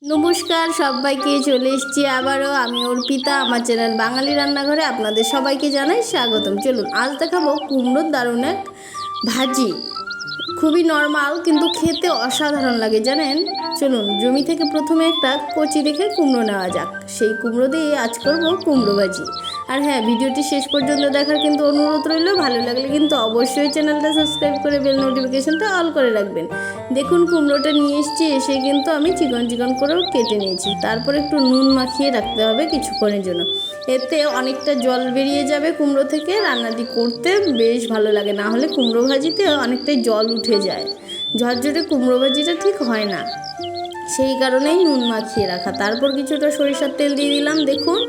নমস্কার সবাইকে, চলে এসেছি আবারও আমি অর্পিতা। আমার চ্যানেল বাঙালি রান্নাঘরে আপনাদের সবাইকে জানাই স্বাগতম। চলুন আজ দেখাবো কুমড়োর দারুণ এক ভাজি। খুবই নর্মাল কিন্তু খেতে অসাধারণ লাগে জানেন। চলুন জমি থেকে প্রথমে একটা কচি রেখে কুমড়ো নেওয়া যাক। সেই কুমড়ো দিয়ে আজ করব কুমড়ো ভাজি। আর হ্যাঁ, ভিডিওটি শেষ পর্যন্ত দেখার কিন্তু অনুরোধ রইল। ভালো লাগলে কিন্তু অবশ্যই চ্যানেলটা সাবস্ক্রাইব করে বেল নোটিফিকেশনটা অল করে রাখবেন। দেখুন কুমড়োটা নিয়ে এসেছি, এসে কিন্তু আমি চিকন চিকন করেও কেটে নিয়েছি। তারপর একটু নুন মাখিয়ে রাখতে হবে কিছুক্ষণের জন্য। এতে অনেকটা জল বেরিয়ে যাবে কুমড়ো থেকে, রান্নাটি করতে বেশ ভালো লাগে। না হলে কুমড়ো ভাজিতে অনেকটাই জল উঠে যায়, ঝরঝরে কুমড়ো ভাজিটা ঠিক হয় না, সেই কারণেই নুন মাখিয়ে রাখা। তারপর কিছুটা সরিষার তেল দিয়ে দিলাম। দেখুন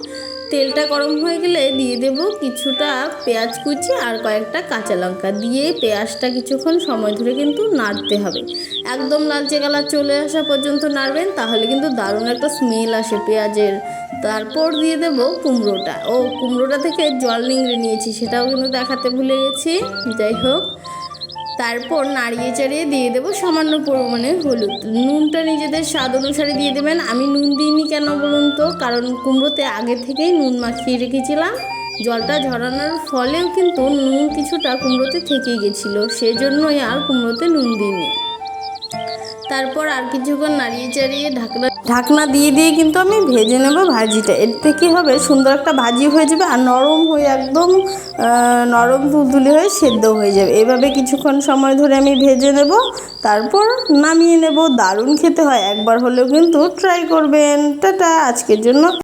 তেলটা গরম হয়ে গেলে দিয়ে দেব কিছুটা পেঁয়াজ কুচি আর কয়েকটা কাঁচা লঙ্কা দিয়ে পেঁয়াজটা কিছুক্ষণ সময় ধরে কিন্তু নাড়তে হবে। একদম লালচে কালার চলে আসা পর্যন্ত নাড়বেন, তাহলে কিন্তু দারুণ একটা স্মেল আসে পেঁয়াজের। তারপর দিয়ে দেব কুমড়োটা। কুমড়োটা থেকে জল নিংড়ে নিয়েছি, সেটাও কিন্তু দেখাতে ভুলে গেছি। যাই হোক, তারপর নাড়িয়ে চাড়িয়ে দিয়ে দেবো সামান্য পরিমাণে হলুদ। নুনটা নিজেদের স্বাদ অনুসারে দিয়ে দেবেন। আমি নুন দিইনি কেন বলুন তো, কারণ কুমড়োতে আগে থেকেই নুন মাখিয়ে রেখেছিলাম। জলটা ঝরানোর ফলেও কিন্তু নুন কিছুটা কুমড়োতে থেকেই গেছিলো, সেজন্যই আর কুমড়োতে নুন দিইনি। তারপর আর কিছুক্ষণ নাড়িয়ে চাড়িয়ে ঢাকনা দিয়ে দিয়ে কিন্তু আমি ভেজে নেব ভাজিটা। এতে কী হবে, সুন্দর একটা ভাজি হয়ে যাবে আর নরম হয়ে একদম নরম তুলতুলে হয়ে সেদ্ধ হয়ে যাবে। এভাবে কিছুক্ষণ সময় ধরে আমি ভেজে নেব, তারপর নামিয়ে নেব। দারুণ খেতে হয়, একবার হলেও কিন্তু ট্রাই করবেন। টাটা, আজকের জন্য।